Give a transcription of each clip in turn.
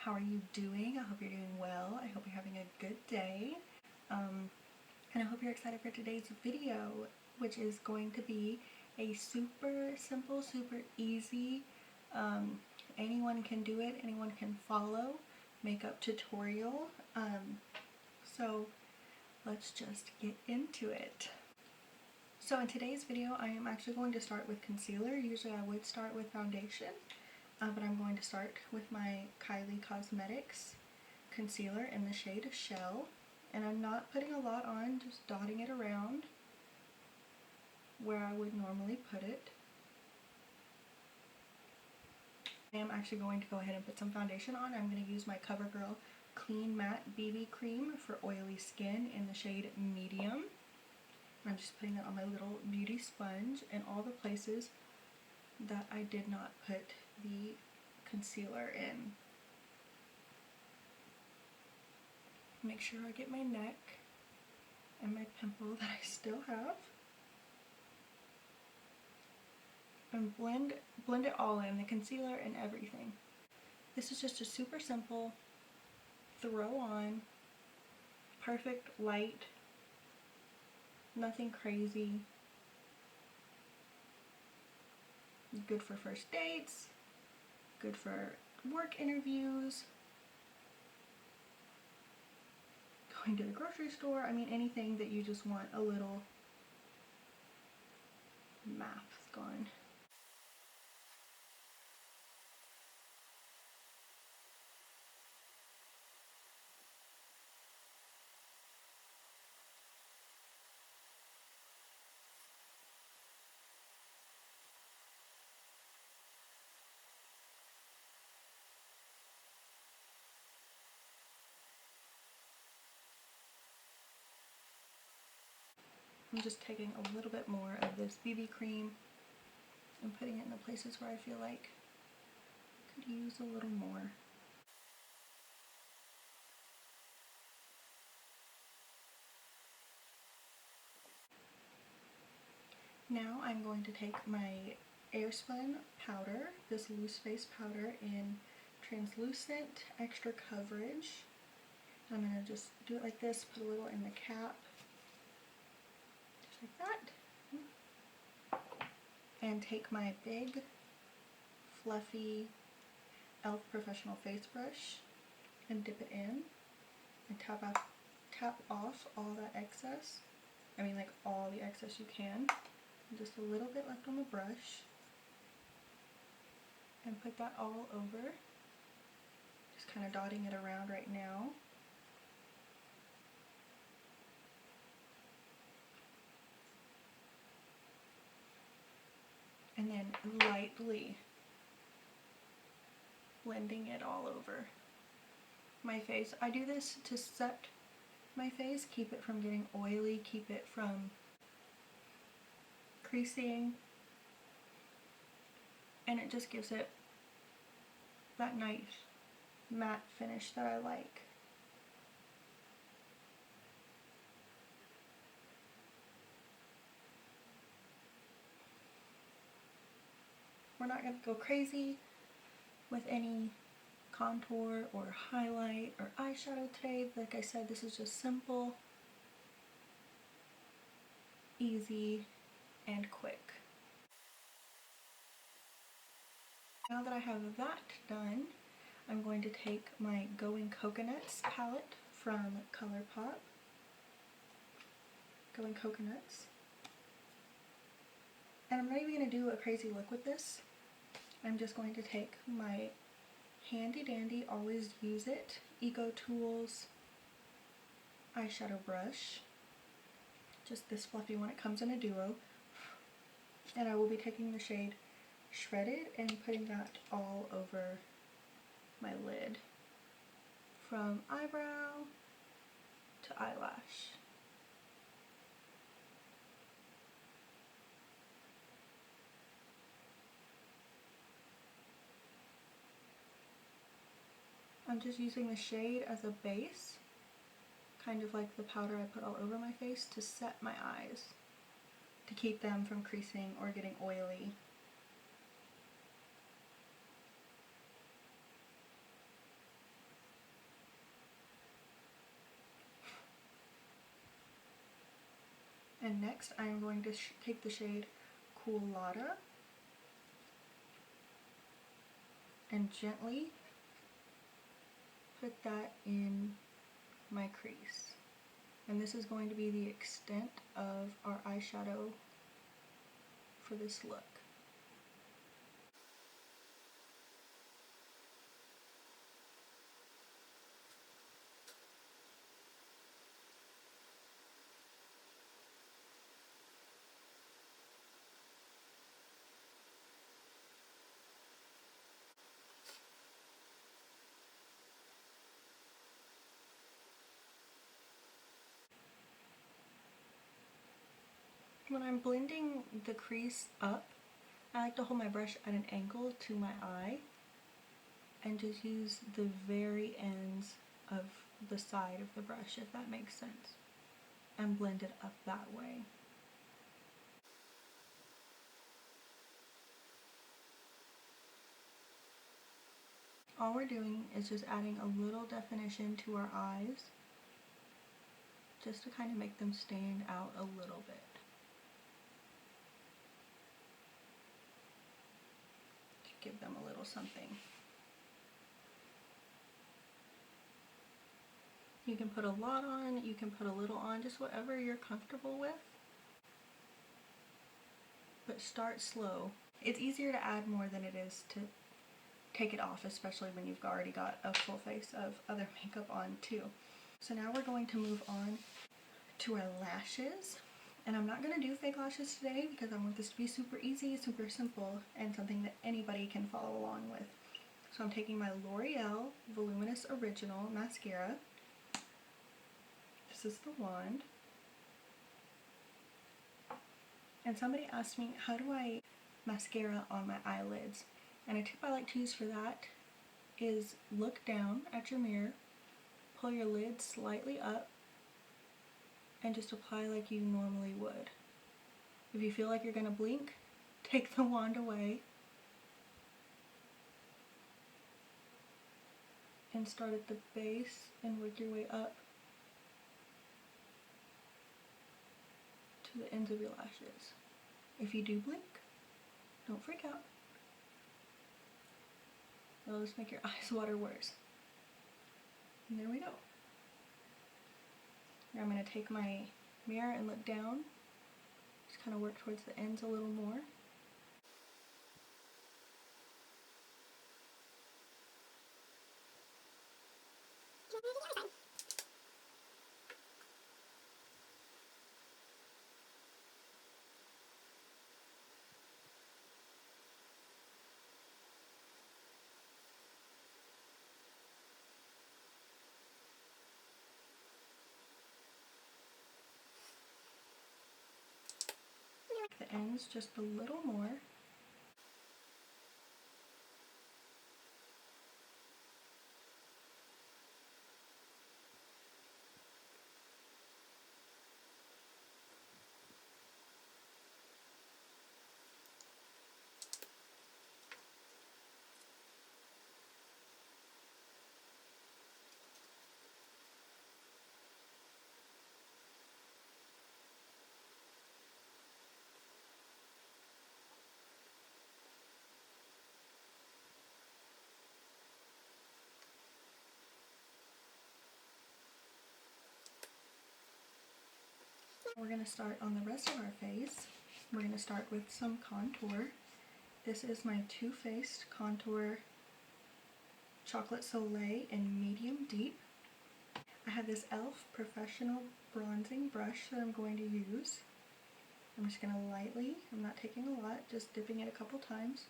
How are you doing? I hope you're doing well. I hope you're having a good day. And I hope you're excited for today's video, which is going to be a super simple, super easy, anyone can do it, anyone can follow makeup tutorial. So let's just get into it. So in today's video, I am actually going to start with concealer. Usually I would start with foundation, but I'm going to start with my Kylie Cosmetics concealer in the shade Shell. And I'm not putting a lot on, just dotting it around where I would normally put it. I am actually going to go ahead and put some foundation on. I'm going to use my CoverGirl Clean Matte BB Cream for oily skin in the shade Medium. I'm just putting that on my little beauty sponge in all the places that I did not put the concealer in. Make sure I get my neck and my pimple that I still have. And blend it all in, the concealer and everything. This is just a super simple throw on, perfect light, nothing crazy. Good for first dates, good for work interviews, going to the grocery store. I mean, anything that you just want a little math going. I'm just taking a little bit more of this BB cream and putting it in the places where I feel like I could use a little more. Now I'm going to take my Airspun powder, this loose face powder in translucent extra coverage. I'm going to just do it like this, put a little in the cap, just like that. And take my big, fluffy e.l.f. Professional Face Brush and dip it in and tap off all that excess. I mean, like all the excess you can. Just a little bit left on the brush. And put that all over. Just kind of dotting it around right now. And then lightly blending it all over my face. I do this to set my face, keep it from getting oily, keep it from creasing, and it just gives it that nice matte finish that I like. We're not going to go crazy with any contour or highlight or eyeshadow today. Like I said, this is just simple, easy, and quick. Now that I have that done, I'm going to take my Going Coconuts palette from ColourPop. Going Coconuts. And I'm not even going to do a crazy look with this. I'm just going to take my handy dandy, always use it, Ego Tools eyeshadow brush. Just this fluffy one, it comes in a duo. And I will be taking the shade Shredded and putting that all over my lid. From eyebrow to eyelash. I'm just using the shade as a base, kind of like the powder I put all over my face, to set my eyes, to keep them from creasing or getting oily. And next I am going to take the shade Coolada and gently put that in my crease. And this is going to be the extent of our eyeshadow for this look. When I'm blending the crease up, I like to hold my brush at an angle to my eye and just use the very ends of the side of the brush, if that makes sense, and blend it up that way. All we're doing is just adding a little definition to our eyes, just to kind of make them stand out a little bit. To give them a little something. You can put a lot on, you can put a little on, just whatever you're comfortable with. But start slow. It's easier to add more than it is to take it off, especially when you've already got a full face of other makeup on too. So now we're going to move on to our lashes. And I'm not going to do fake lashes today because I want this to be super easy, super simple, and something that anybody can follow along with. So I'm taking my L'Oreal Voluminous Original Mascara. This is the wand. And somebody asked me, how do I mascara on my eyelids? And a tip I like to use for that is look down at your mirror, pull your lid slightly up, and just apply like you normally would. If you feel like you're gonna blink, take the wand away and start at the base and work your way up to the ends of your lashes. If you do blink, don't freak out. It'll just make your eyes water worse. And there we go. Now I'm going to take my mirror and look down. Just kind of work towards the ends a little more. The ends just a little more. We're going to start on the rest of our face. We're going to start with some contour. This is my Too Faced Contour Chocolate Soleil in medium deep. I have this e.l.f. Professional Bronzing Brush that I'm going to use. I'm just going to lightly, I'm not taking a lot, just dipping it a couple times.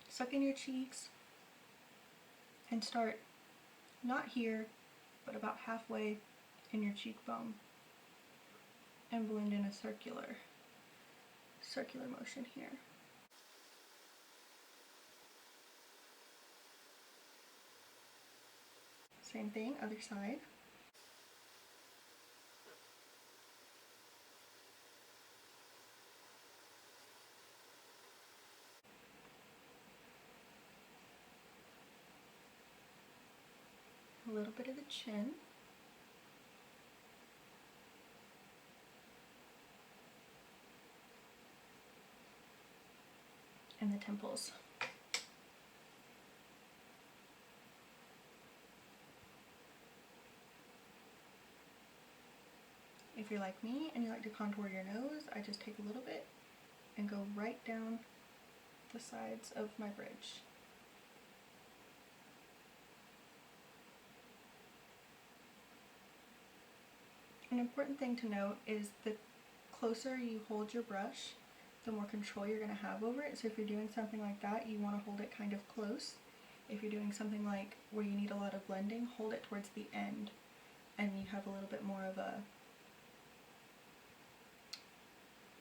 Suck in your cheeks and start not here, but about halfway in your cheekbone. And blend in a circular motion here. Same thing, other side. A little bit of the chin. temples. If you're like me and you like to contour your nose, I just take a little bit and go right down the sides of my bridge. An important thing to note is the closer you hold your brush, the more control you're going to have over it. So if you're doing something like that, you want to hold it kind of close. If you're doing something like where you need a lot of blending, hold it towards the end and you have a little bit more of a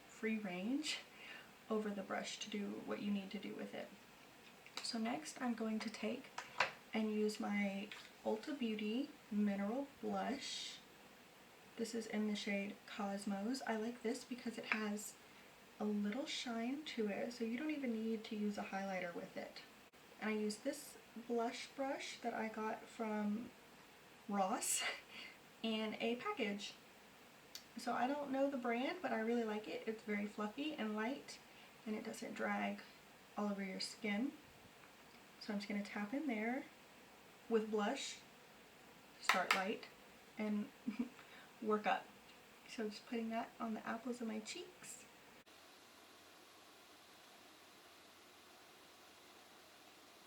free range over the brush to do what you need to do with it. So next I'm going to take and use my Ulta Beauty Mineral Blush. This is in the shade Cosmos. I like this because it has a little shine to it, so you don't even need to use a highlighter with it. And I use this blush brush that I got from Ross in a package. So I don't know the brand, but I really like it. It's very fluffy and light, and it doesn't drag all over your skin. So I'm just going to tap in there with blush, start light, and work up. So just putting that on the apples of my cheeks.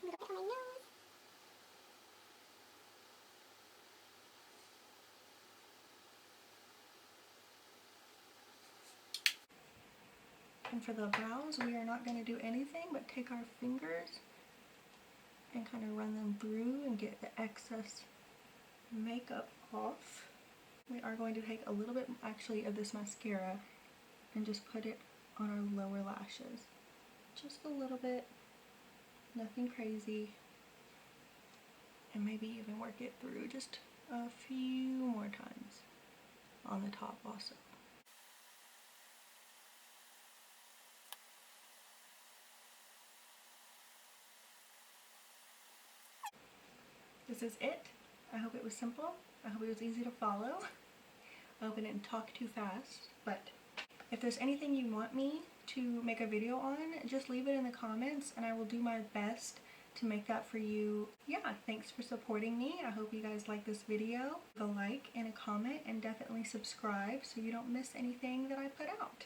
I'm gonna put it on my nose. And for the brows, we are not going to do anything but take our fingers and kind of run them through and get the excess makeup off. We are going to take a little bit actually of this mascara and just put it on our lower lashes. Just a little bit, nothing crazy. And maybe even work it through just a few more times on the top also. This is it. I hope it was simple. I hope it was easy to follow. I hope I didn't talk too fast, but if there's anything you want me to make a video on, just leave it in the comments and I will do my best to make that for you. Yeah, thanks for supporting me. I hope you guys like this video. Leave a like and a comment and definitely subscribe so you don't miss anything that I put out.